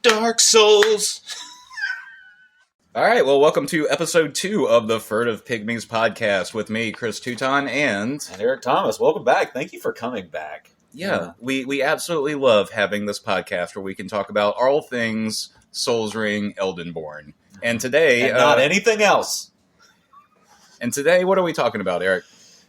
Dark Souls. All right, well, welcome to episode 2 of the Furtive Pygmies podcast with me, Chris Teuton, and Eric Thomas. Welcome back. Thank you for coming back. Yeah, we absolutely love having this podcast where we can talk about all things Souls Ring Eldenborn. And today... And not anything else. And today, what are we talking about, Eric?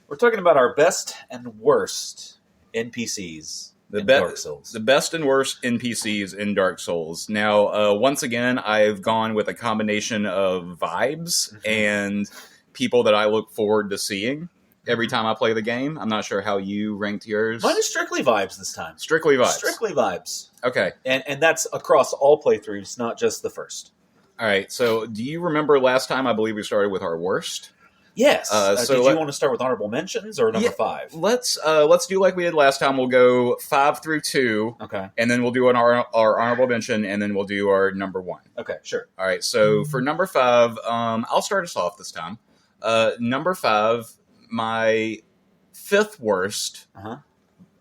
We're talking about our best and worst NPCs in Dark Souls. The best and worst NPCs in Dark Souls. Now, once again, I've gone with a combination of vibes and people that I look forward to seeing every time I play the game. I'm not sure how you ranked yours. Mine is strictly vibes this time. Strictly vibes. Strictly vibes. Okay. And that's across all playthroughs, not just the first. All right. So, do you remember last time? I believe we started with our worst. Yes. So did you want to start with honorable mentions or number 5? Let's do like we did last time. We'll go 5 through 2. Okay. And then we'll do our honorable mention, and then we'll do our number 1. Okay, sure. All right. So for number 5, I'll start us off this time. Number 5, my 5th worst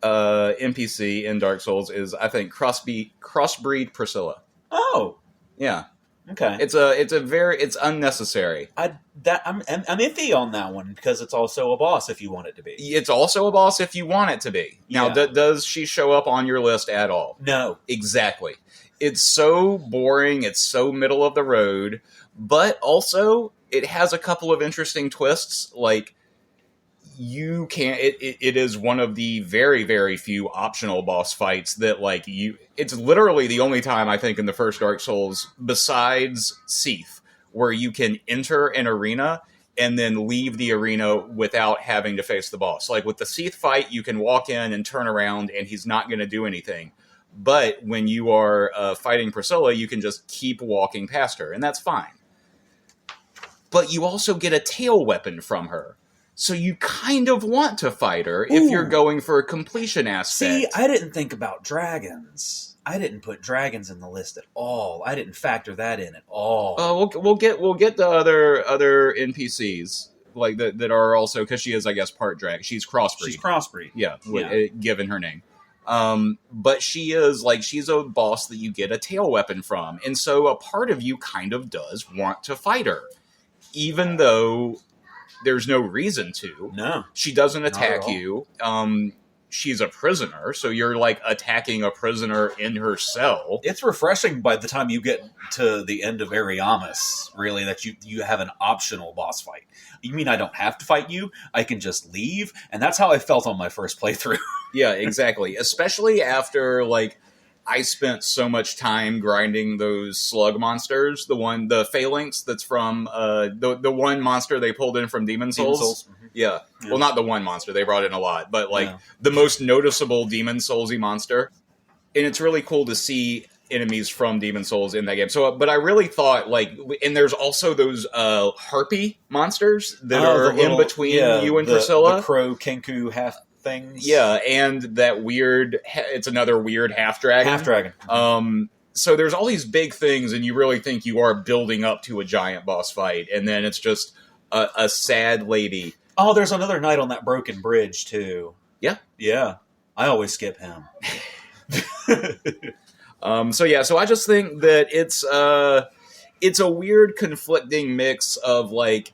NPC in Dark Souls is, I think, Crossbreed Priscilla. Oh. Yeah. Okay. It's unnecessary. I'm iffy on that one because it's also a boss if you want it to be. It's also a boss if you want it to be. Now, does she show up on your list at all? No. Exactly. It's so boring. It's so middle of the road. But also, it has a couple of interesting twists. Like, you can't... It is one of the very, very few optional boss fights that, like, it's literally the only time, I think, in the first Dark Souls, besides Seath, where you can enter an arena and then leave the arena without having to face the boss. Like, with the Seath fight, you can walk in and turn around, and he's not going to do anything. But when you are fighting Priscilla, you can just keep walking past her, and that's fine. But you also get a tail weapon from her. So you kind of want to fight her if you're going for a completion aspect. See, I didn't think about dragons. I didn't put dragons in the list at all. I didn't factor that in at all. We'll get the other NPCs like that are also, because she is, I guess, part dragon. She's crossbreed. She's crossbreed. Yeah. Given her name. But she's a boss that you get a tail weapon from, and so a part of you kind of does want to fight her, even though there's no reason to. No. She doesn't attack you. She's a prisoner, so you're like attacking a prisoner in her cell. It's refreshing by the time you get to the end of Ariamis, really, that you have an optional boss fight. You mean I don't have to fight you? I can just leave? And that's how I felt on my first playthrough. Yeah, exactly. Especially after, like, I spent so much time grinding those slug monsters. The phalanx that's from the one monster they pulled in from Demon Souls. Mm-hmm. Yeah. Well, not the one monster. They brought in a lot. But, the most noticeable Demon Souls-y monster. And it's really cool to see enemies from Demon Souls in that game. So, but I really thought, and there's also those harpy monsters that are in between you and Priscilla. The crow Kenku half things. Yeah, and that weird... It's another weird half-dragon. Half-dragon. So there's all these big things, and you really think you are building up to a giant boss fight, and then it's just a sad lady. Oh, there's another knight on that broken bridge, too. Yeah. Yeah. I always skip him. So I just think that it's a weird conflicting mix of, like,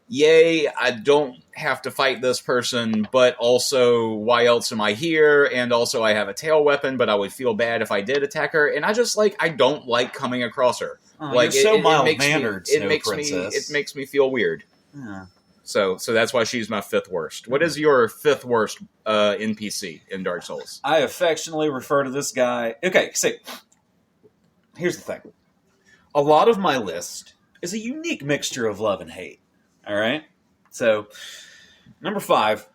yay, I don't have to fight this person, but also, why else am I here? And also, I have a tail weapon, but I would feel bad if I did attack her. And I just, I don't like coming across her. Oh, like, you're so mild-mannered, It makes me feel weird. Yeah. So that's why she's my 5th worst. What is your 5th worst NPC in Dark Souls? I affectionately refer to this guy... Okay, see, here's the thing. A lot of my list is a unique mixture of love and hate. All right? So, number 5,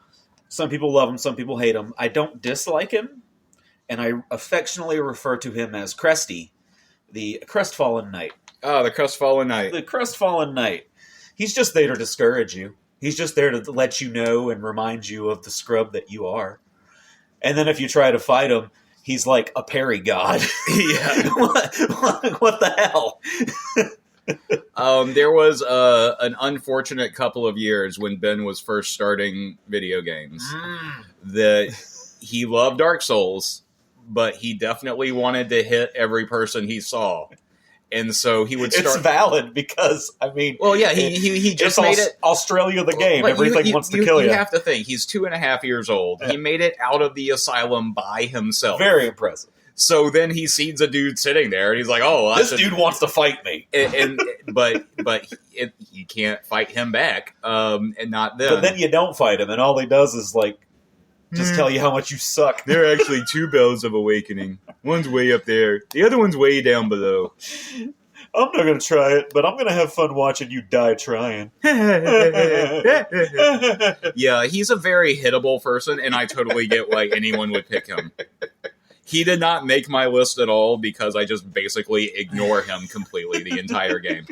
some people love him, some people hate him. I don't dislike him, and I affectionately refer to him as Cresty, the Crestfallen Knight. Oh, the Crestfallen Knight. The Crestfallen Knight. He's just there to discourage you. He's just there to let you know and remind you of the scrub that you are. And then if you try to fight him, he's like a parry god. Yeah. What the hell? There was an unfortunate couple of years when Ben was first starting video games that he loved Dark Souls, but he definitely wanted to hit every person he saw. And so he would start... It's valid because, I mean... Well, yeah, he just made it... Australia the game. Like, Everything wants to kill you. You have to think, he's 2.5 years old. Yeah. He made it out of the asylum by himself. Very impressive. So then he sees a dude sitting there, and he's like, "Oh, this dude wants to fight me." But you can't fight him back, and not then. But then you don't fight him, and all he does is like just tell you how much you suck. There are actually 2 bells of awakening. One's way up there, the other one's way down below. I'm not going to try it, but I'm going to have fun watching you die trying. Yeah, he's a very hittable person, and I totally get why anyone would pick him. He did not make my list at all because I just basically ignore him completely the entire game.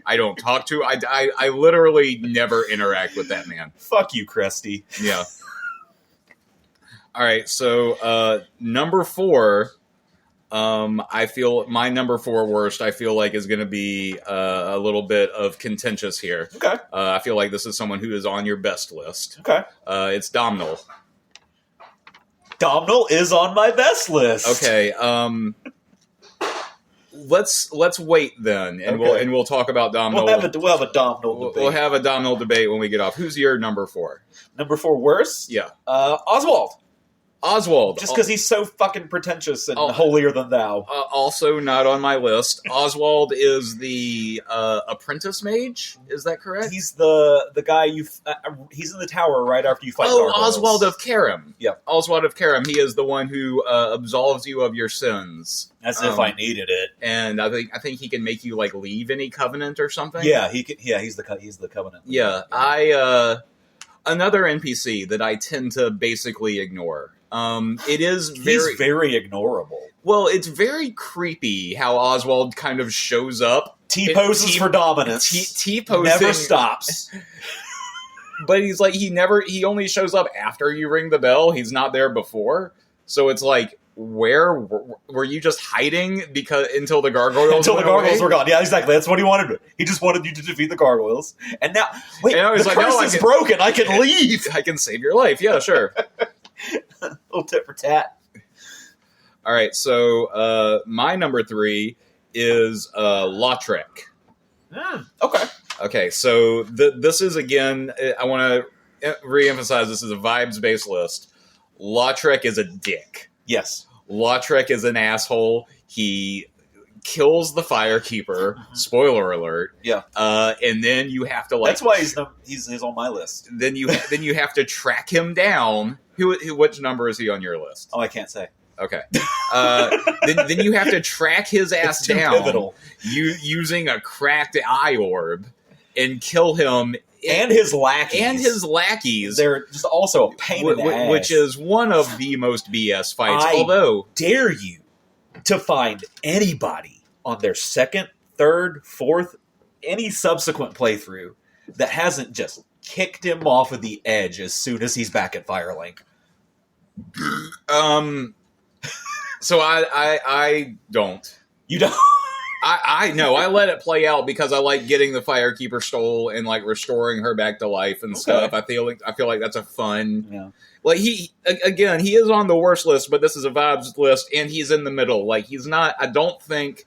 I don't talk to... I literally never interact with that man. Fuck you, Krusty. Yeah. All right, so number 4... I feel my number 4 worst, I feel like, is going to be a little bit of contentious here. Okay. I feel like this is someone who is on your best list. Okay. It's Domhnall. Domhnall is on my best list. Okay. Let's wait then, and we'll talk about Domhnall. We'll have a Domhnall debate. We'll have a Domhnall debate when we get off. Who's your number 4? Number 4 worst? Yeah. Oswald. Oswald. Just because he's so fucking pretentious and holier than thou. Also not on my list. Oswald is the apprentice mage. Is that correct? He's the guy he's in the tower right after you fight gargoyles. Oswald of Karam. Yep. Oswald of Karam. He is the one who absolves you of your sins. As if I needed it. And I think he can make you like leave any covenant or something. Yeah, he can, he's the covenant. Yeah, another NPC that I tend to basically ignore. He's very ignorable. Well, it's very creepy how Oswald kind of shows up. T-poses for dominance. T-posing. Never stops. But he's like, he only shows up after you ring the bell. He's not there before. So it's like, where were you just hiding until the gargoyles were gone? Yeah, exactly. That's what he wanted. He just wanted you to defeat the gargoyles. And now, the curse is broken. I can leave. I can save your life. Yeah, sure. A little tit for tat. All right, so my number 3 is Lautrec. Okay, so this is, again, I want to re-emphasize this is a vibes-based list. Lautrec is a dick. Yes. Lautrec is an asshole. He kills the Firekeeper. Spoiler alert. Yeah. And then you have to That's why he's on my list. Then you have to track him down. Which number is he on your list? Oh, I can't say. Okay. Then you have to track his ass down. Pivotal. Using a cracked eye orb and kill him. And his lackeys. They're just also a pain in the ass. Which is one of the most BS fights. I dare you to find anybody on their second, third, fourth, any subsequent playthrough that hasn't just kicked him off of the edge as soon as he's back at Firelink. So I don't. You don't? I know. I let it play out because I like getting the Firekeeper stole and like restoring her back to life and stuff. I feel like that's a fun. Yeah. Like he is on the worst list, but this is a vibes list, and he's in the middle. Like he's not. I don't think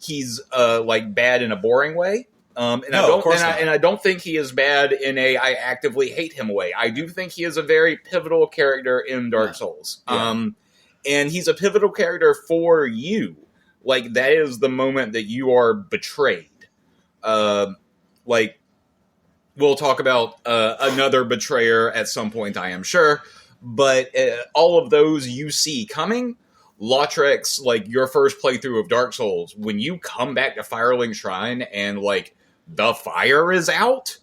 he's like bad in a boring way. And I don't think he is bad in a I actively hate him way. I do think he is a very pivotal character in Dark Souls. Yeah. And he's a pivotal character for you. Like, that is the moment that you are betrayed. Like, we'll talk about another betrayer at some point, I am sure. But all of those you see coming. Lautrec's, like, your first playthrough of Dark Souls, when you come back to Firelink Shrine and, like, the fire is out...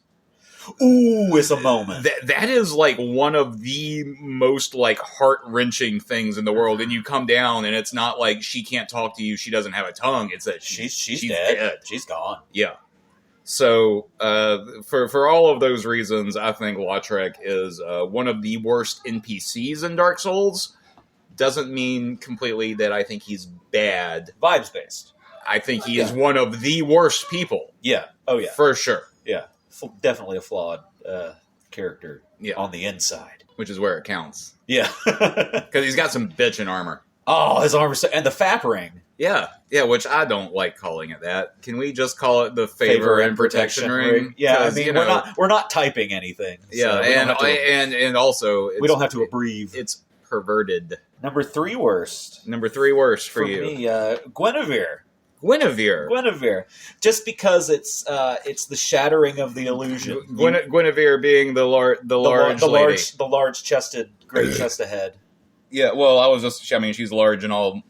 Ooh, it's a moment. That is like one of the most like heart-wrenching things in the world. And you come down and it's not like she can't talk to you, she doesn't have a tongue. It's that she's dead. She's gone. Yeah. So for all of those reasons, I think Lautrec is one of the worst NPCs in Dark Souls. doesn't mean completely that I think he's bad. Vibes based. I think he is one of the worst people. Yeah. Oh yeah. For sure. Yeah. Definitely a flawed character Yeah. on the inside. Which is where it counts. Yeah. Because he's got some bitchin' armor. Oh, his armor and the Fap ring. Yeah. Yeah, which I don't like calling it that. Can we just call it the favor and protection ring? Yeah, I mean, we're not typing anything. Yeah, So and also we don't have to abbreviate. It's perverted. Number 3 worst. Number 3 worst for you. Me, Guinevere. Guinevere. Just because it's the shattering of the illusion. Guinevere being the large chested, great chest ahead. Yeah, well, I mean, she's large in all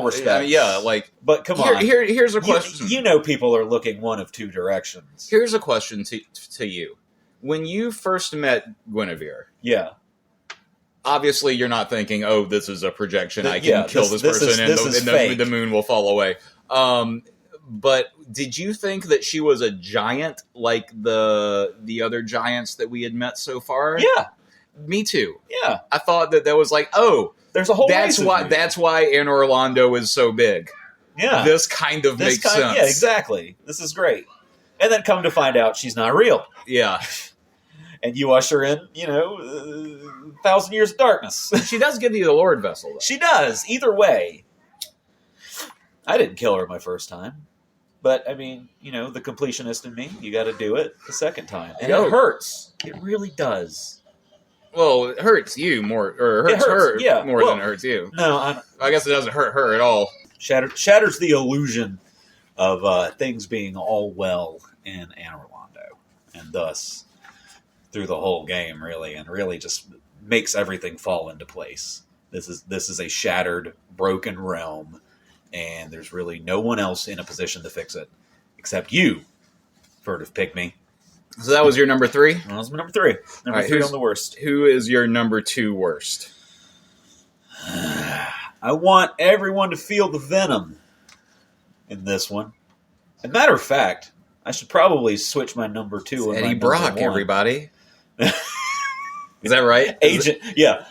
respects. Yeah, like, but come on. Here's a question. You know, people are looking one of two directions. Here's a question to you. When you first met Guinevere, yeah. Obviously, you're not thinking, "Oh, this is a projection. I can kill this person, and the moon will fall away." But did you think that she was a giant like the other giants that we had met so far? Yeah, me too. Yeah, I thought that was like, oh, there's a whole. That's why Anne Orlando is so big. Yeah, this kind of makes sense. Yeah, exactly. This is great. And then come to find out she's not real. Yeah. And you usher in, 1,000 years of darkness. She does give you the Lord vessel, though. She does. Either way. I didn't kill her my first time. But, I mean, the completionist in me, you got to do it the second time. And it hurts. It really does. Well, it hurts you more, or it hurts her more than it hurts you. No, I guess it doesn't hurt her at all. Shatters the illusion of things being all well in Anne Orlando. And thus, through the whole game, really, and really just makes everything fall into place. This is a shattered, broken realm, and there's really no one else in a position to fix it except you, furtive pygmy. So that was your number 3? That was my number 3. Number 3 on the worst. Who is your number 2 worst? I want everyone to feel the venom in this one. As a matter of fact, I should probably switch my number 2. Eddie Brock, everybody. Is that right? Agent, yeah.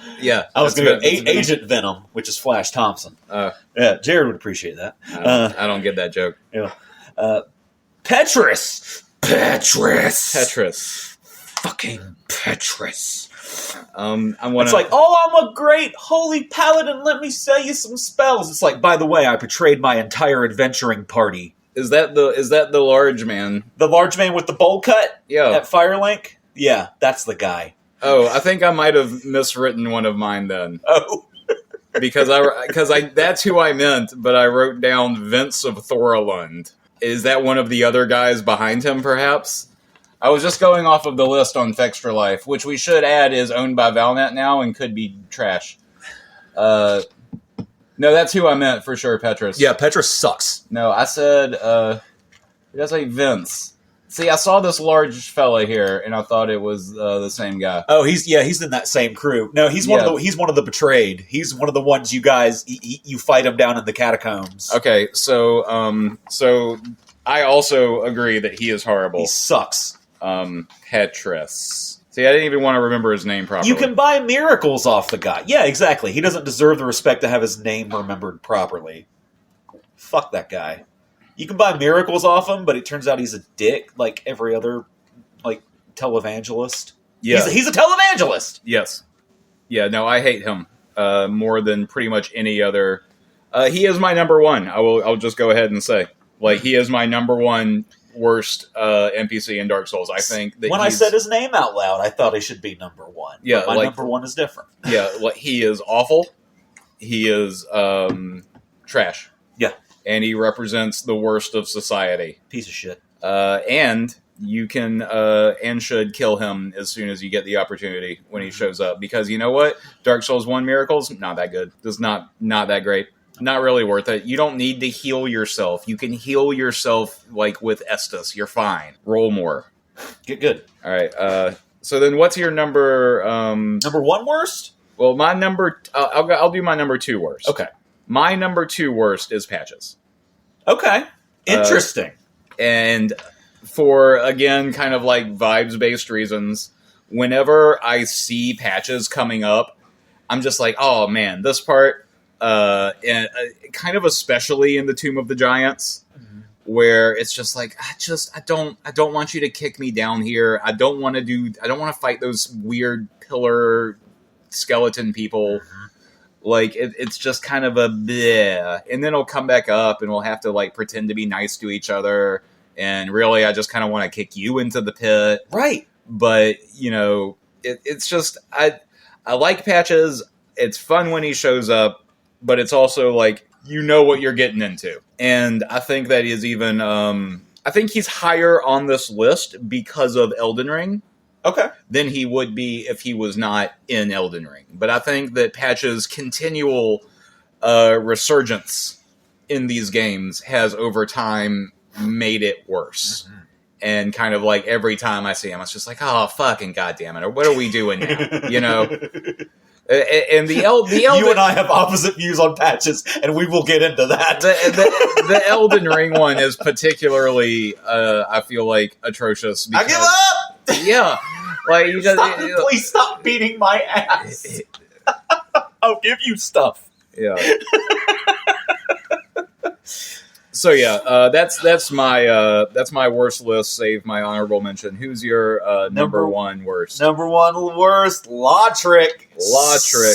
I was going to go Agent Venom, which is Flash Thompson. Yeah, Jared would appreciate that. I don't get that joke. Yeah. Petrus. Fucking Petrus. It's like, I'm a great holy paladin. Let me sell you some spells. It's like, by the way, I betrayed my entire adventuring party. Is that the large man? The large man with the bowl cut? Yeah. At Firelink? Yeah, that's the guy. Oh, I think I might have miswritten one of mine then. Oh. because that's who I meant, but I wrote down Vince of Thorolund. Is that one of the other guys behind him, perhaps? I was just going off of the list on Fextra Life, which we should add is owned by Valnet now and could be trash. No, that's who I meant for sure, Petrus. Yeah, Petrus sucks. No, I said, did I say Vince? See, I saw this large fella here, and I thought it was the same guy. Oh, he's in that same crew. No, he's one of the betrayed. He's one of the ones you guys you fight him down in the catacombs. Okay, so I also agree that he is horrible. He sucks. Petrus. See, I didn't even want to remember his name properly. You can buy miracles off the guy. Yeah, exactly. He doesn't deserve the respect to have his name remembered properly. Fuck that guy. You can buy miracles off him, but it turns out he's a dick, like every other, televangelist. Yeah, he's a televangelist. Yes. Yeah. No, I hate him more than pretty much any other. He is my number 1. I'll just go ahead and say, he is my number 1 worst NPC in Dark Souls. I think that when I said his name out loud, I thought he should be number 1. Yeah, but my number 1 is different. Yeah, he is awful. He is trash. Yeah. And he represents the worst of society. Piece of shit. And you can and should kill him as soon as you get the opportunity when he shows up. Because you know what? Dark Souls 1 Miracles, not that good. Just not that great. Not really worth it. You don't need to heal yourself. You can heal yourself with Estus. You're fine. Roll more. Get good. All right. So then what's your number... number 1 worst? Well, my number... I'll do my number 2 worst. Okay. My number 2 worst is Patches. Okay. Interesting. And for, again, kind of vibes-based reasons, whenever I see Patches coming up, I'm just like, oh man, this part, and kind of especially in the Tomb of the Giants, where it's just like, I don't want you to kick me down here. I don't want to fight those weird pillar skeleton people. Like it's just kind of a bleh. And then it'll come back up, and we'll have to like pretend to be nice to each other. And really, I just kind of want to kick you into the pit, Right. But it's just I like Patches. It's fun when he shows up, but it's also like what you're getting into. And I think that is even I think he's higher on this list because of Elden Ring. Okay. Than he would be if he was not in Elden Ring. But I think that Patch's continual resurgence in these games has over time made it worse. And kind of like every time I see him, it's just like, oh, fucking goddamn it. Or what are we doing now? And the Elden... You and I have opposite views on Patches, and we will get into that. The Elden Ring one is particularly, I feel like, atrocious. Because, I give up! Yeah. Like, you just... Please stop beating my ass. I'll give you stuff. Yeah. So yeah, that's my worst list. Save my honorable mention. Who's your number one worst? Number one worst, Lautrec.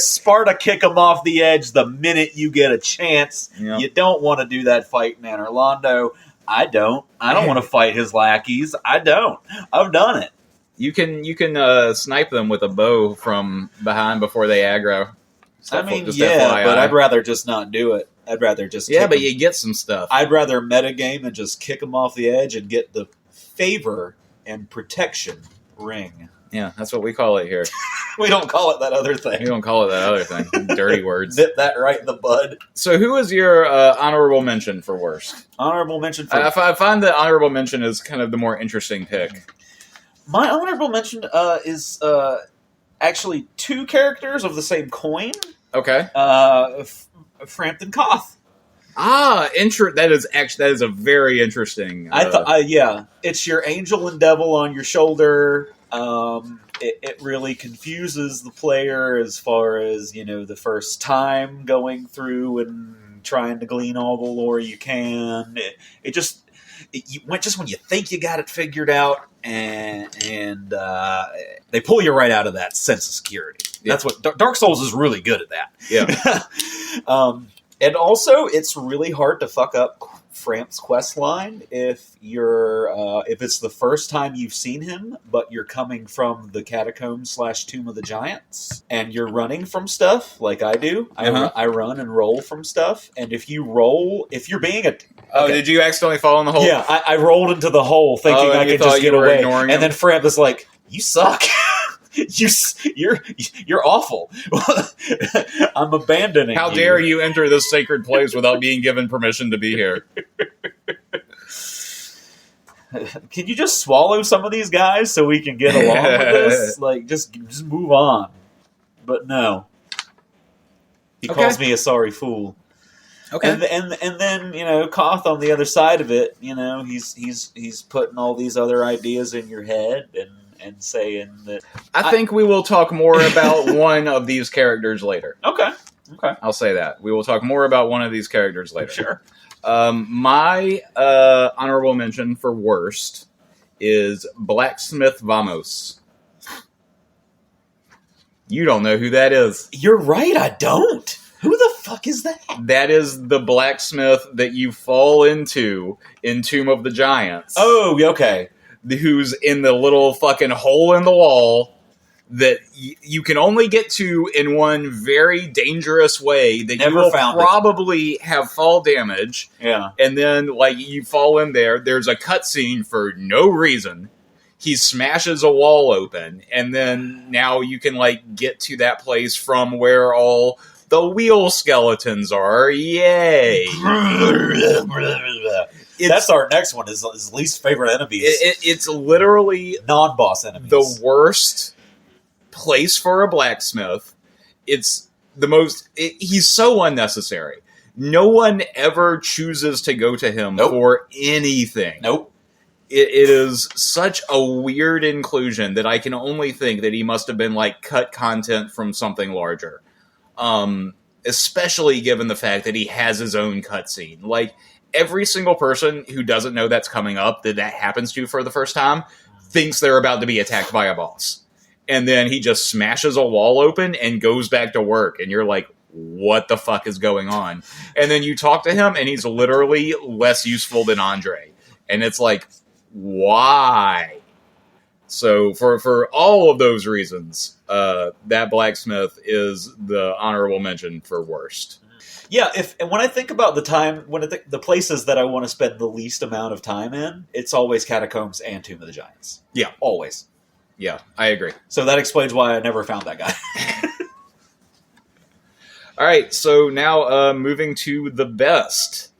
Sparta kick him off the edge the minute you get a chance. Yep. You don't want to do that fight in Anor Londo. I don't want to fight his lackeys. I don't. I've done it. You can snipe them with a bow from behind before they aggro. But I'd rather just not do it. I'd rather just but you get some stuff. I'd rather metagame and just kick them off the edge and get the favor and protection ring. Yeah, that's what we call it here. We don't call it that other thing. We don't call it that other thing. Dirty words. Nip that right in the bud. So who is your honorable mention for worst? Honorable mention for... I find that honorable mention is kind of the more interesting pick. My honorable mention is actually two characters of the same coin. Okay. Frampton Koth. That is a very interesting. It's your angel and devil on your shoulder. It really confuses the player as far as the first time going through and trying to glean all the lore you can. Just when you think you got it figured out, and they pull you right out of that sense of security. Yeah. That's what Dark Souls is really good at that. Yeah. And also, it's really hard to fuck up Framp's quest line if it's the first time you've seen him, but you're coming from the catacombs / Tomb of the Giants, and you're running from stuff like I do. I run and roll from stuff, and if you're being a... Oh, did you accidentally fall in the hole? Yeah, I rolled into the hole thinking I could just get away, and then Framp is like, "You suck." You're awful. I'm abandoning How dare you enter this sacred place without being given permission to be here? Can you just swallow some of these guys so we can get along with this? Like, just move on. But no. He calls me a sorry fool. Okay. And then Koth on the other side of it, he's putting all these other ideas in your head and saying that... I think we will talk more about one of these characters later. Okay. I'll say that. We will talk more about one of these characters later. Sure. My honorable mention for worst is Blacksmith Vamos. You don't know who that is. You're right, I don't. Who the fuck is that? That is the blacksmith that you fall into in Tomb of the Giants. Oh, okay. Who's in the little fucking hole in the wall that you can only get to in one very dangerous way that you will probably have fall damage. Yeah. And then, you fall in there, there's a cutscene for no reason. He smashes a wall open, and then now you can, get to that place from where all the wheel skeletons are. Yay! That's our next one. Is his least favorite enemies. It's literally non-boss enemies. The worst place for a blacksmith. It's the most. He's so unnecessary. No one ever chooses to go to him for anything. Nope. It is such a weird inclusion that I can only think that he must have been cut content from something larger. Especially given the fact that he has his own cutscene. Like, every single person who doesn't know that's coming up, that happens to for the first time, thinks they're about to be attacked by a boss. And then he just smashes a wall open and goes back to work. And you're like, what the fuck is going on? And then you talk to him, and he's literally less useful than Andre. And it's like, why? So for all of those reasons, that blacksmith is the honorable mention for worst. Yeah, and when I think about the places that I want to spend the least amount of time in, it's always Catacombs and Tomb of the Giants. Yeah. Always. Yeah, I agree. So that explains why I never found that guy. All right, so now moving to the best.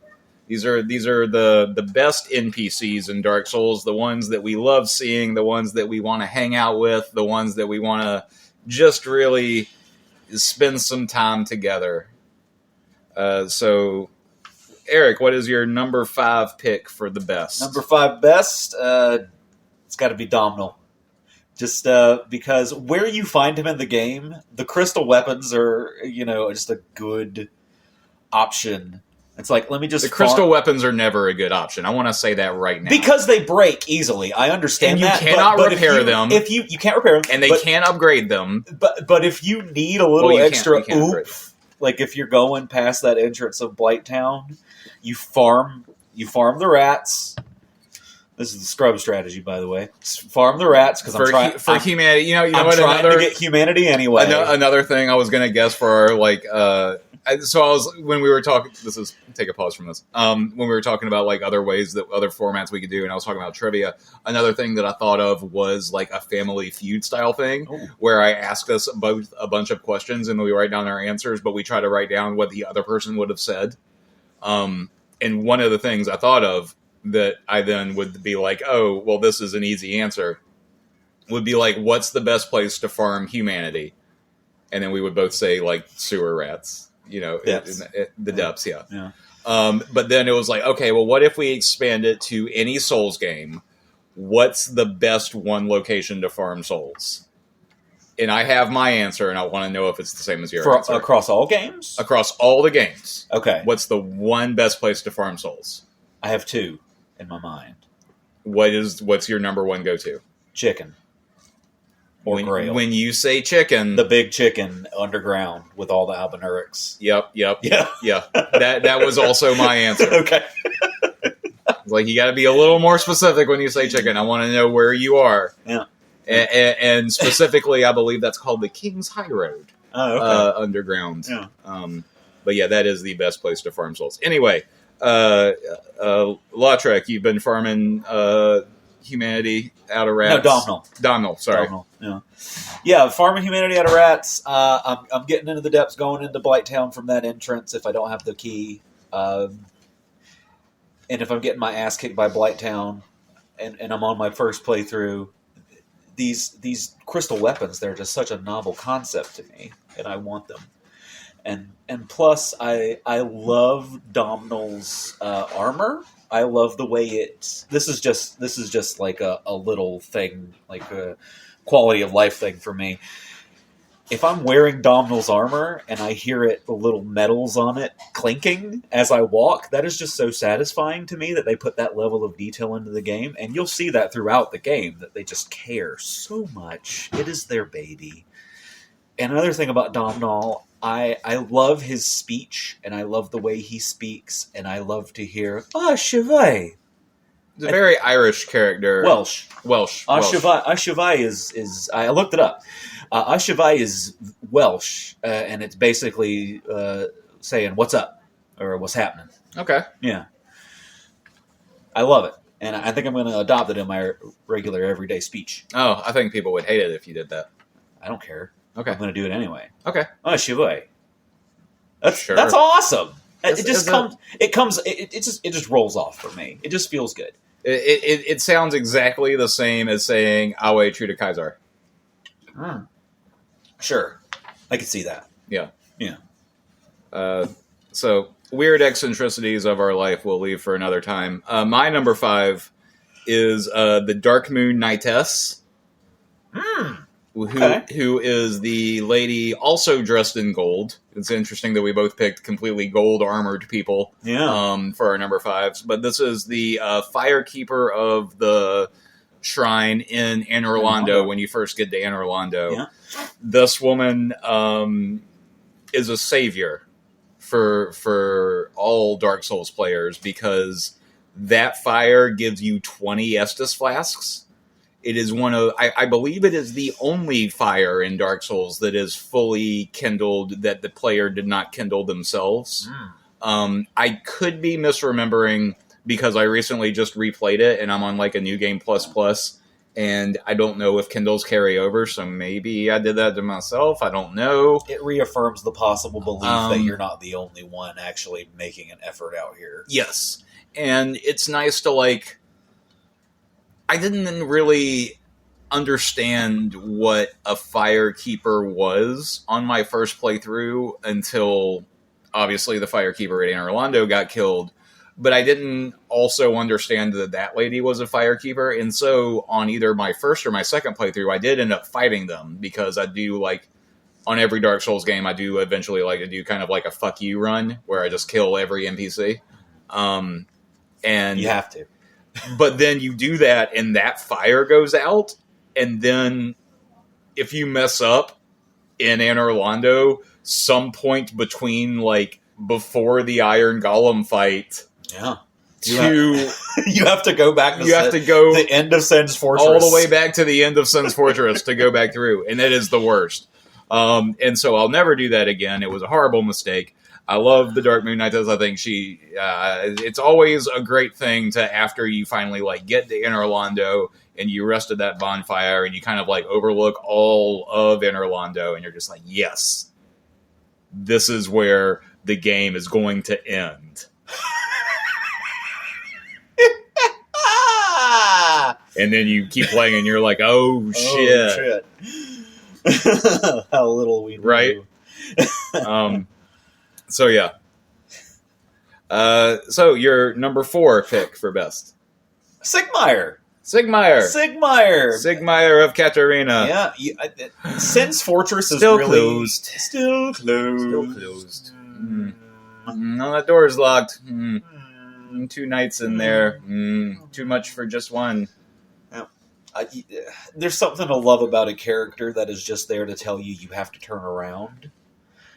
These are the best NPCs in Dark Souls, the ones that we love seeing, the ones that we want to hang out with, the ones that we want to just really spend some time together. So, Eric, what is your number 5 pick for the best? Number 5 best, it's got to be Domhnall. Just because where you find him in the game, the crystal weapons are, just a good option. It's like, let me just... The crystal weapons are never a good option. I want to say that right now. Because they break easily. I understand that. And you cannot repair them. If you can't repair them. And they can't upgrade them. But if you need a little extra oomph, like if you're going past that entrance of Blighttown, you farm the rats. This is the scrub strategy, by the way. Farm the rats because I'm trying for humanity. I'm trying to get humanity anyway. Another thing I was going to guess for our when we were talking. Take a pause from this. When we were talking about like other ways that other formats we could do, and I was talking about trivia. Another thing that I thought of was like a Family Feud style thing, where I ask us both a bunch of questions and we write down our answers, but we try to write down what the other person would have said. And one of the things I thought of that I then would be like, oh, well, this is an easy answer, would be like, what's the best place to farm humanity? And then we would both say like sewer rats, depths. The depths, yeah. Yeah. But then it was like, okay, well, what if we expand it to any Souls game? What's the best one location to farm souls? And I have my answer, and I want to know if it's the same as your answer. Across all games? Across all the games. Okay. What's the one best place to farm souls? I have 2 in my mind. What's your number 1 go-to? Chicken. Or Grail. When you say chicken... The big chicken underground with all the albinurics. Yep. Yeah. That was also my answer. Okay. It's like, you got to be a little more specific when you say chicken. I want to know where you are. Yeah. And specifically, I believe that's called the King's High Road. Oh, okay. Underground. Yeah. But yeah, that is the best place to farm souls. Anyway, Lautrec, you've been farming humanity out of rats. No, Domhnall, sorry. Domhnall, yeah, farming humanity out of rats. I'm getting into the depths, going into Blighttown from that entrance if I don't have the key. And if I'm getting my ass kicked by Blighttown and I'm on my first playthrough, these crystal weapons, they're just such a novel concept to me, and I want them. And plus, I love Domhnall's armor. I love the way this is just like a little thing, like a quality of life thing for me. If I'm wearing Domhnall's armor and I hear the little metals on it clinking as I walk, that is just so satisfying to me that they put that level of detail into the game. And you'll see that throughout the game, that they just care so much. It is their baby. And another thing about Domhnall, I love his speech, and I love the way he speaks, and I love to hear, Shivai. It's a very Irish character. Welsh. Shivai is I looked it up. Shivai is Welsh, and it's basically saying, what's up, or what's happening. Okay. Yeah. I love it, and I think I'm going to adopt it in my regular everyday speech. Oh, I think people would hate it if you did that. I don't care. Okay. I'm going to do it anyway. Okay. Shivai. That's awesome. It just rolls off for me. It just feels good. It sounds exactly the same as saying Awe True to Kaisar. Sure. I can see that. Yeah. Yeah. So, weird eccentricities of our life we'll leave for another time. My number 5 is the Dark Moon Knightess. Okay. who is the lady also dressed in gold. It's interesting that we both picked completely gold armored people for our number 5s. But this is the firekeeper of the shrine in Anne Orlando when you first get to Anne Orlando. Yeah. This woman is a savior for all Dark Souls players because that fire gives you 20 Estus flasks. It is one of, I believe it is the only fire in Dark Souls that is fully kindled that the player did not kindle themselves. I could be misremembering because I recently just replayed it and I'm on like a New Game Plus, and I don't know if Kindles carry over, so maybe I did that to myself. I don't know. It reaffirms the possible belief that you're not the only one actually making an effort out here. Yes. And it's nice to like... I didn't really understand what a firekeeper was on my first playthrough until, obviously, the firekeeper at Anne Orlando got killed. But I didn't also understand that that lady was a firekeeper. And so on either my first or my second playthrough, I did end up fighting them because I do, like, on every Dark Souls game, I do eventually like to do kind of like a fuck you run where I just kill every NPC. And you have to. But then you do that and that fire goes out, and then if you mess up in Anne Orlando, some point between like before the Iron Golem fight, you have to go back to the end of Sen's Fortress. All the way back to the end of Sen's Fortress to go back through, and it is the worst. And so I'll never do that again. It was a horrible mistake. I love the Dark Moon Knightess. I think it's always a great thing to, after you finally like get to Anne Orlando and you rest at that bonfire and you kind of like overlook all of Anne Orlando and you're just like, yes, this is where the game is going to end. And then you keep playing and you're like, oh shit. How little we knew. Right? So yeah. So your number 4 pick for best. Sigmire of Katarina. Yeah. Sen's Fortress is still really closed. Still closed. No, that door is locked. 2 knights in there. Too much for just one. There's something to love about a character that is just there to tell you have to turn around.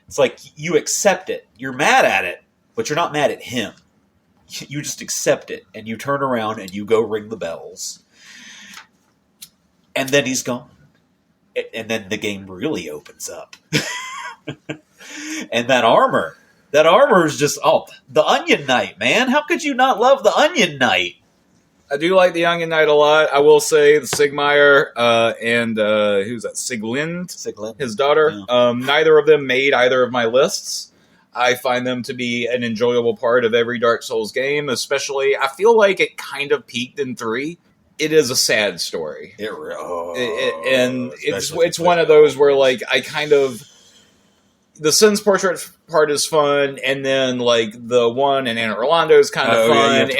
It's like you accept it. You're mad at it, but you're not mad at him. You just accept it, and you turn around and you go ring the bells. And then he's gone. And then the game really opens up. And that armor is just, the Onion Knight, man. How could you not love the Onion Knight? I do like the Onion Knight a lot. I will say the Sigmire and who's that? Sieglind, his daughter. Yeah. Neither of them made either of my lists. I find them to be an enjoyable part of every Dark Souls game, especially, I feel like it kind of peaked in 3. It is a sad story. And it's one of those where, like, I kind of... The Sen's Portrait part is fun, and then, like, the one in Anne Orlando is kind of fun.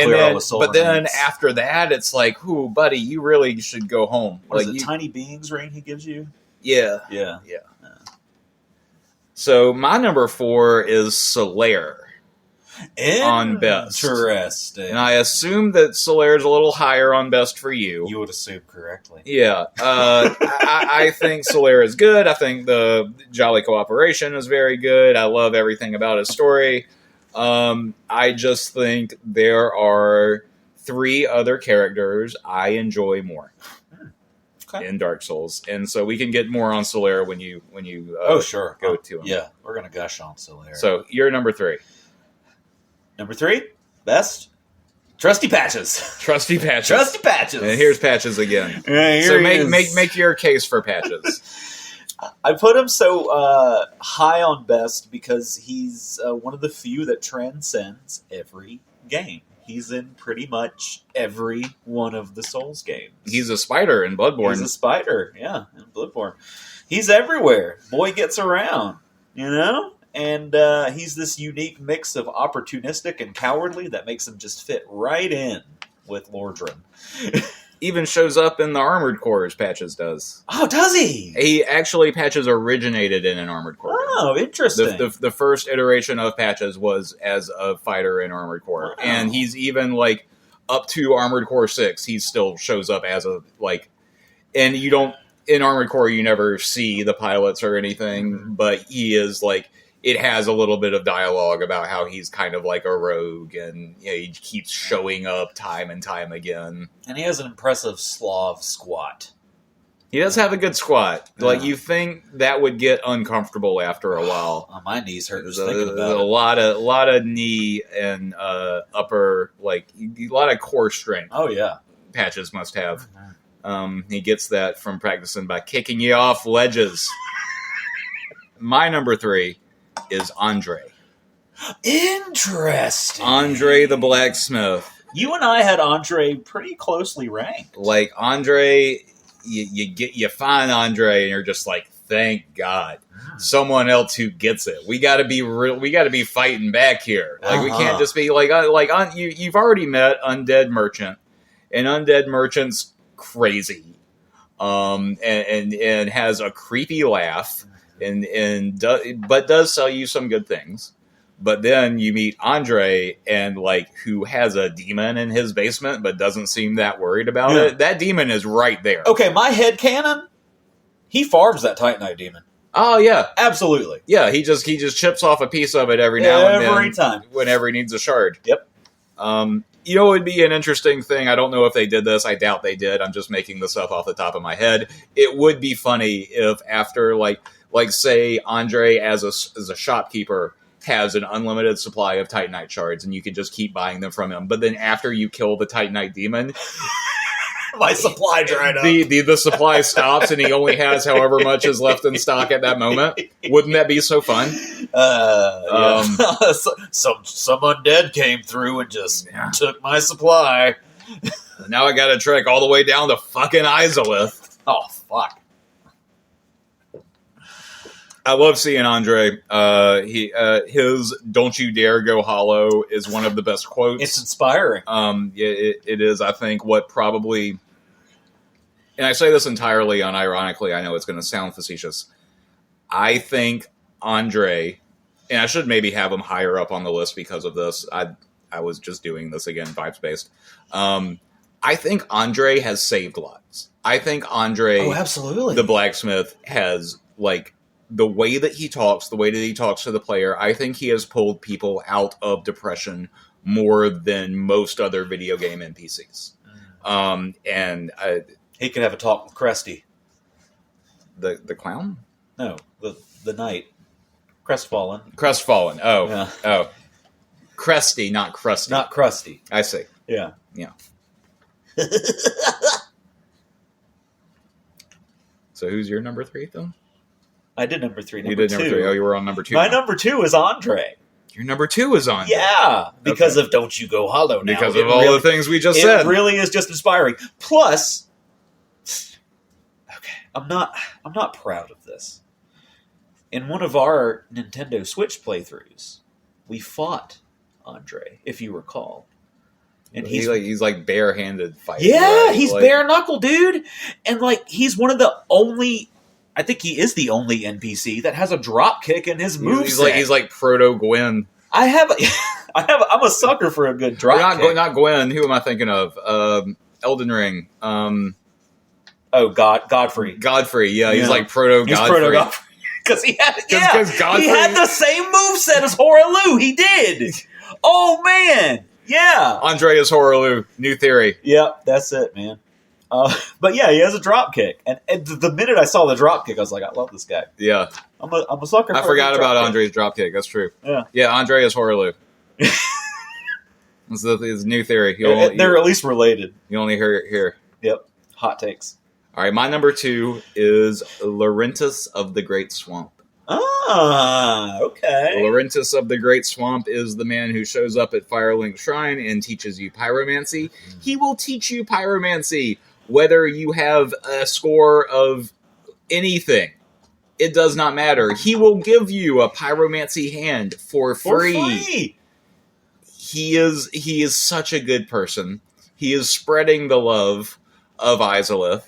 But then after that, it's like, ooh, buddy, you really should go home. What is it, Tiny Beings ring he gives you? Yeah. So my number 4 is Solaire on best. Interesting. And I assume that Solaire is a little higher on best for you. You would assume correctly. Yeah. I think Solaire is good. I think the Jolly Cooperation is very good. I love everything about his story. I just think there are 3 other characters I enjoy more. In Dark Souls, and so we can get more on Solaire when you go to him. Yeah, we're gonna gush on Solaire. So you're number 3. Number 3, best Trusty Patches. Trusty Patches. Trusty Patches. And here's Patches again. So make your case for Patches. I put him so high on best because he's one of the few that transcends every game. He's in pretty much every one of the Souls games. He's a spider in Bloodborne. He's a spider, yeah, in Bloodborne. He's everywhere. Boy gets around, you know? And he's this unique mix of opportunistic and cowardly that makes him just fit right in with Lordran. even shows up in the Armored Cores. Patches does. Oh, does he? Patches originated in an Armored Core. Oh, interesting. The first iteration of Patches was as a fighter in Armored Core, and he's even like up to Armored Core 6. He still shows up as a like, and you don't in Armored Core you never see the pilots or anything, but he is like. It has a little bit of dialogue about how he's kind of like a rogue, and he keeps showing up time and time again. And he has an impressive Slav squat. He does have a good squat. Yeah. Like, you think that would get uncomfortable after a while. Oh, my knees hurt just thinking about it. A lot of knee and upper, like, a lot of core strength. Oh, yeah. Patches must have. He gets that from practicing by kicking you off ledges. My number 3 is Andre. Interesting. Andre the Blacksmith. You and I had Andre pretty closely ranked. Like, Andre, you find Andre and you're just like, thank God. Someone else who gets it. We got to be fighting back here. Like, we can't just be like you've already met Undead Merchant, and Undead Merchant's crazy. And has a creepy laugh. But does sell you some good things. But then you meet Andre, and like, who has a demon in his basement, but doesn't seem that worried about it. That demon is right there. Okay, my headcanon, he farms that Titanite demon. Oh yeah, absolutely. Yeah, he just chips off a piece of it every now and then, every time, whenever he needs a shard. Yep. It would be an interesting thing. I don't know if they did this. I doubt they did. I'm just making this up off the top of my head. It would be funny if after like say Andre as a shopkeeper has an unlimited supply of Titanite shards, and you can just keep buying them from him. But then after you kill the Titanite demon, my supply dried up. The supply stops, and he only has however much is left in stock at that moment. Wouldn't that be so fun? Some undead came through and just took my supply. Now I got to trek all the way down to fucking Izalith. Oh fuck. I love seeing Andre. His "Don't you dare go hollow" is one of the best quotes. It's inspiring. It is. I think what probably, and I say this entirely unironically. I know it's going to sound facetious. I think Andre, and I should maybe have him higher up on the list because of this. I was just doing this again, vibes based. I think Andre has saved lives. I think Andre, absolutely, the blacksmith, has like. The way that he talks to the player, I think he has pulled people out of depression more than most other video game NPCs. He could have a talk with Krusty. The clown? No, the knight. Crestfallen. Oh. Yeah. Oh. Cresty, not Krusty. Not Krusty. I see. Yeah. Yeah. So who's your number 3, though? I did number 3. You did number 3. Oh, you were on number 2. My number 2 is Andre. Your number 2 is Andre. Yeah, because of "Don't You Go Hollow" now. Because of all the things we just said. It really is just inspiring. Plus, okay, I'm not proud of this. In one of our Nintendo Switch playthroughs, we fought Andre, if you recall. And he's like barehanded fighting. Yeah, right? he's like, bare knuckle, dude. And like, he's one of the only. I think he is the only NPC that has a drop kick in his moveset. He's like proto Gwen. I'm a sucker for a good drop kick. Not Gwen. Who am I thinking of? Elden Ring. Godfrey. Godfrey. Yeah, he's like proto Godfrey. He's proto Godfrey because he had the same moveset as Horalu. He did. Oh man, yeah. Andre is Horalu. New theory. Yep, that's it, man. But yeah, he has a drop kick, and the minute I saw the drop kick, I was like, I love this guy. Yeah, I'm a sucker. I forgot about Andre's drop kick. That's true. Yeah. Andre is Horalu. It's his new theory. They're at least related. You only hear it here. Yep, hot takes. All right, my number 2 is Laurentus of the Great Swamp. Ah, okay. Laurentus of the Great Swamp is the man who shows up at Firelink Shrine and teaches you pyromancy. He will teach you pyromancy, whether you have a score of anything. It does not matter. He will give you a pyromancy hand for free. He is such a good person. He is spreading the love. of Izalith.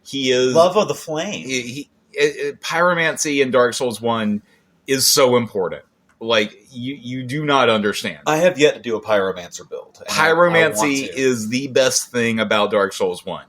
He is love of the flame. Pyromancy in Dark Souls 1 is so important. Like, you do not understand. I have yet to do a Pyromancer build. Pyromancy is the best thing about Dark Souls 1.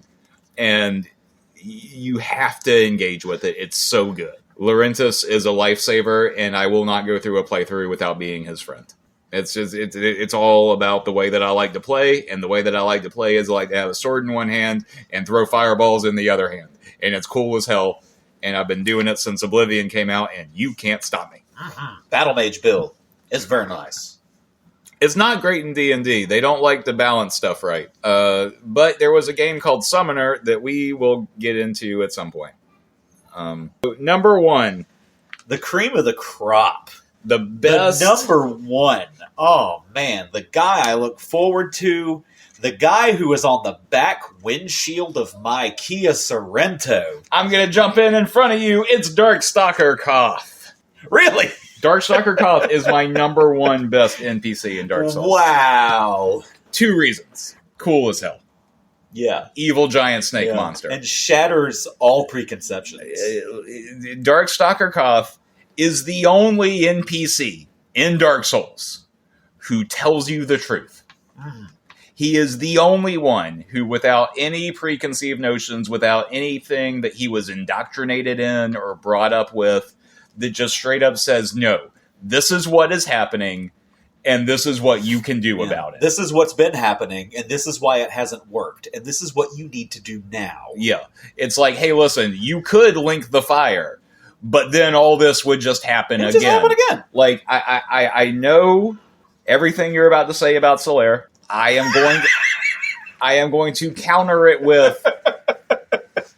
And you have to engage with it. It's so good. Laurentis is a lifesaver, and I will not go through a playthrough without being his friend. It's just it's all about the way that I like to play, and the way that I like to play is I like to have a sword in one hand and throw fireballs in the other hand. And it's cool as hell, and I've been doing it since Oblivion came out, and you can't stop me. Battle Mage build is very nice. It's not great in D&D. They don't like to balance stuff right. But there was a game called Summoner that we will get into at some point. Number 1. The cream of the crop. The best. The number 1. Oh, man. The guy I look forward to. The guy who was on the back windshield of my Kia Sorrento. I'm going to jump in front of you. It's Darkstalker Koth. Really? Darkstalker Koth is my number 1 best NPC in Dark Souls. Wow. 2 reasons. Cool as hell. Yeah. Evil giant snake monster. And shatters all preconceptions. Darkstalker Koth is the only NPC in Dark Souls who tells you the truth. He is the only one who, without any preconceived notions, without anything that he was indoctrinated in or brought up with, that just straight up says, no, this is what is happening, and this is what you can do about it. This is what's been happening, and this is why it hasn't worked, and this is what you need to do now. Yeah. It's like, hey, listen, you could link the fire, but then all this would just happen again. Just happen again. Like, I know everything you're about to say about Solaire. I am going to counter it with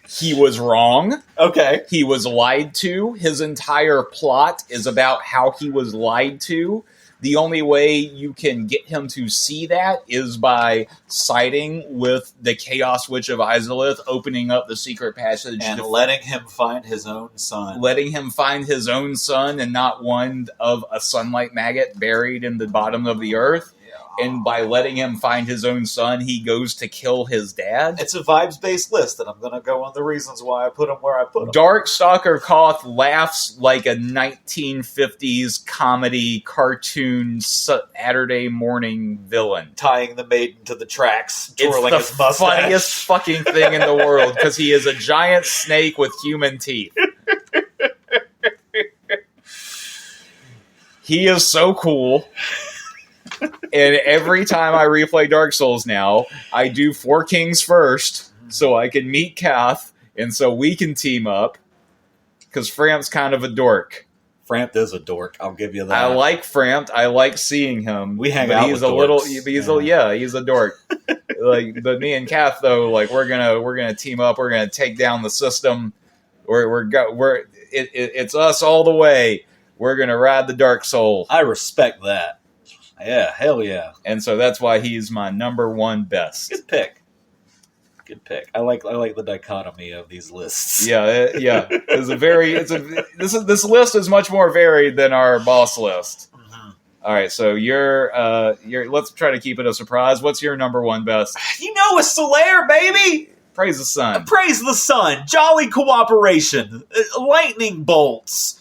he was wrong. Okay. He was lied to. His entire plot is about how he was lied to. The only way you can get him to see that is by siding with the Chaos Witch of Izalith, opening up the secret passage. And letting him find his own son. Letting him find his own son and not one of a sunlight maggot buried in the bottom of the earth. And by letting him find his own son, he goes to kill his dad. It's a vibes-based list, and I'm going to go on the reasons why I put him where I put him. Darkstalker Koth laughs like a 1950s comedy cartoon Saturday morning villain. Tying the maiden to the tracks, twirling his mustache. It's the funniest fucking thing in the world, because he is a giant snake with human teeth. He is so cool. And every time I replay Dark Souls now, I do 4 Kings first, so I can meet Kath, and so we can team up, because Framt's kind of a dork. Frampt is a dork, I'll give you that. I like Frampt. I like seeing him. We hang out he's with a dorks. little. He's a dork. But me and Kath though, like we're gonna team up. We're gonna take down the system. It's us all the way. We're gonna ride the Dark Soul. I respect that. Yeah, hell yeah. And so that's why he's my number 1 best. Good pick. I like the dichotomy of these lists. Yeah. This list is much more varied than our boss list. Mm-hmm. All right, so you're let's try to keep it a surprise. What's your number 1 best? You know, it's Solaire, baby. Praise the sun. Praise the sun. Jolly cooperation. Lightning bolts.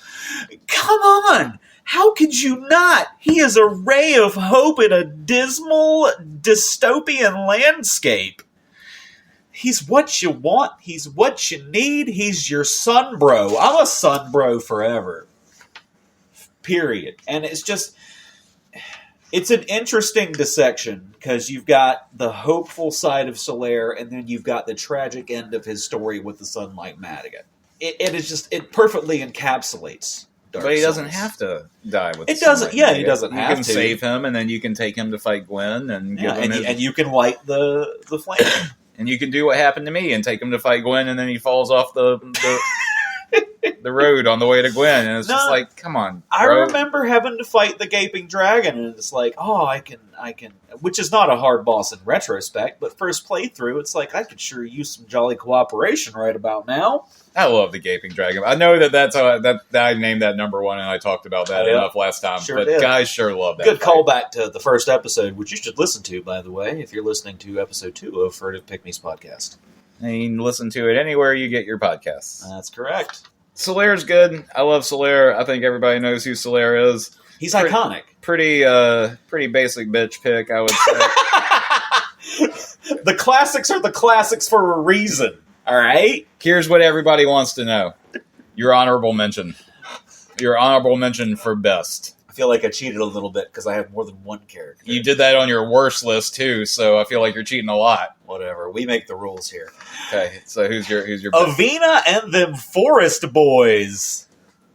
Come on. How could you not? He is a ray of hope in a dismal, dystopian landscape. He's what you want. He's what you need. He's your sun bro. I'm a sun bro forever. Period. And it's an interesting dissection because you've got the hopeful side of Solaire and then you've got the tragic end of his story with the Sunlight Madigan. It perfectly encapsulates Dark But he Souls. doesn't have to die with It doesn't. Yeah, he doesn't have to. You can save him, and then you can take him to fight Gwen, and give him and you can light the flame. And you can do what happened to me and take him to fight Gwen, and then he falls off the road on the way to Gwen, and it's just like, come on, bro. I remember having to fight the Gaping Dragon, and it's like, oh, I can, which is not a hard boss in retrospect, but first playthrough, it's like, I could sure use some jolly cooperation right about now. I love the Gaping Dragon. I know that's how that I named that number 1, and I talked about that enough last time. Sure but did. Guys sure love that. Good fight. callback to the first episode, which you should listen to, by the way, if you're listening to episode 2 of Furtive Pick Me's podcast. And you can listen to it anywhere you get your podcasts. That's correct. Solaire's good. I love Solaire. I think everybody knows who Solaire is. He's iconic. Pretty basic bitch pick, I would say. The classics are the classics for a reason. All right? Here's what everybody wants to know. Your honorable mention. Your honorable mention for best. I feel like I cheated a little bit because I have more than one character. You did that on your worst list too, so I feel like you're cheating a lot. Whatever. We make the rules here. Okay, so who's your best? Avina and them Forest Boys.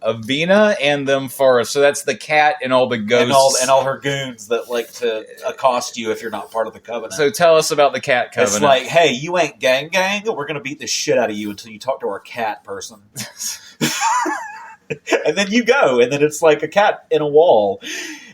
Avina and them Forest. So that's the cat and all the ghosts. And all her goons that like to accost you if you're not part of the Covenant. So tell us about the cat Covenant. It's like, hey, you ain't gang. We're going to beat the shit out of you until you talk to our cat person. And then you go, and then it's like a cat in a wall.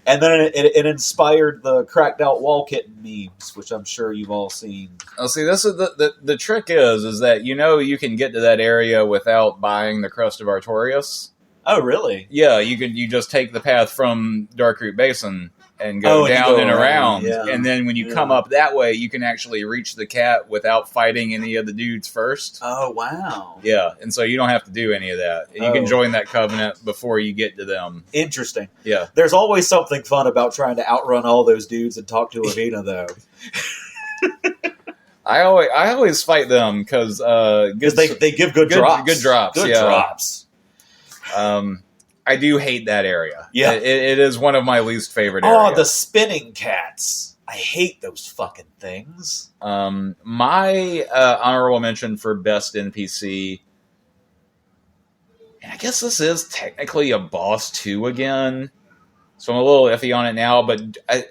And then it inspired the cracked out wall kitten memes, which I'm sure you've all seen. Oh, see, this is the trick is that you can get to that area without buying the Crust of Artorias. Oh, really? Yeah, you just take the path from Darkroot Basin and go down and around. Yeah. And then when you come up that way, you can actually reach the cat without fighting any of the dudes first. Oh, wow. Yeah, and so you don't have to do any of that. You can join that covenant before you get to them. Interesting. Yeah. There's always something fun about trying to outrun all those dudes and talk to Avina, though. I always fight them because they give good drops. Good drops. Good yeah. drops. I do hate that area. Yeah. It is one of my least favorite areas. Oh, the spinning cats. I hate those fucking things. My honorable mention for best NPC, and I guess this is technically a boss 2 again, so I'm a little iffy on it now, but I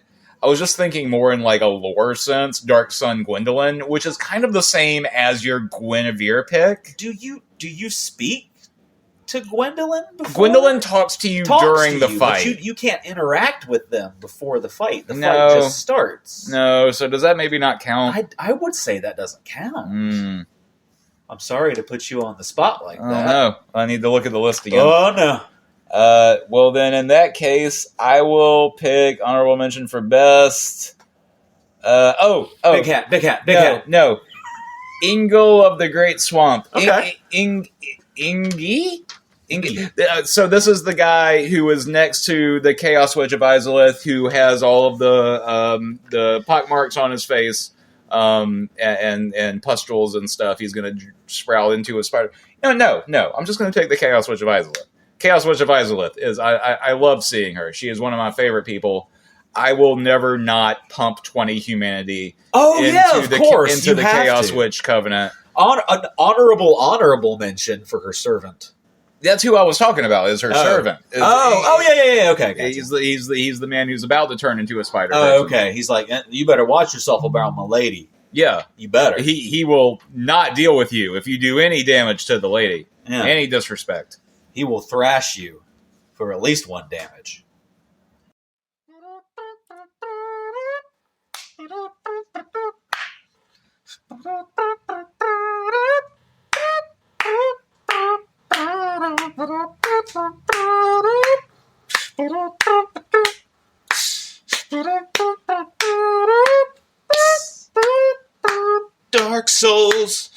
was just thinking more in like a lore sense, Dark Sun Gwendolyn, which is kind of the same as your Guinevere pick. Do you speak to Gwendolyn before? Gwendolyn talks to you during the fight. But you can't interact with them before the fight. The No. fight just starts. No, so does that maybe not count? I would say that doesn't count. I'm sorry to put you on the spot like that. No, I need to look at the list again. Oh, no. Well, then in that case, I will pick honorable mention for best. Big hat. No. Ingle of the Great Swamp. Okay. Ingi? So this is the guy who is next to the Chaos Witch of Izalith, who has all of the pockmarks on his face, and pustules and stuff. He's going to sprout into a spider. No. I'm just going to take the Chaos Witch of Izalith. Chaos Witch of Izalith is I love seeing her. She is one of my favorite people. I will never not pump 20 humanity. Of course. Into the Chaos Witch Covenant. An honorable mention for her servant. That's who I was talking about. Is her servant? Yeah. Okay. Gotcha. He's the man who's about to turn into a spider. Oh, okay. He's like, you better watch yourself about my lady. Yeah, you better. He will not deal with you if you do any damage to the lady. Yeah. Any disrespect. He will thrash you for at least 1 damage. Dark Souls.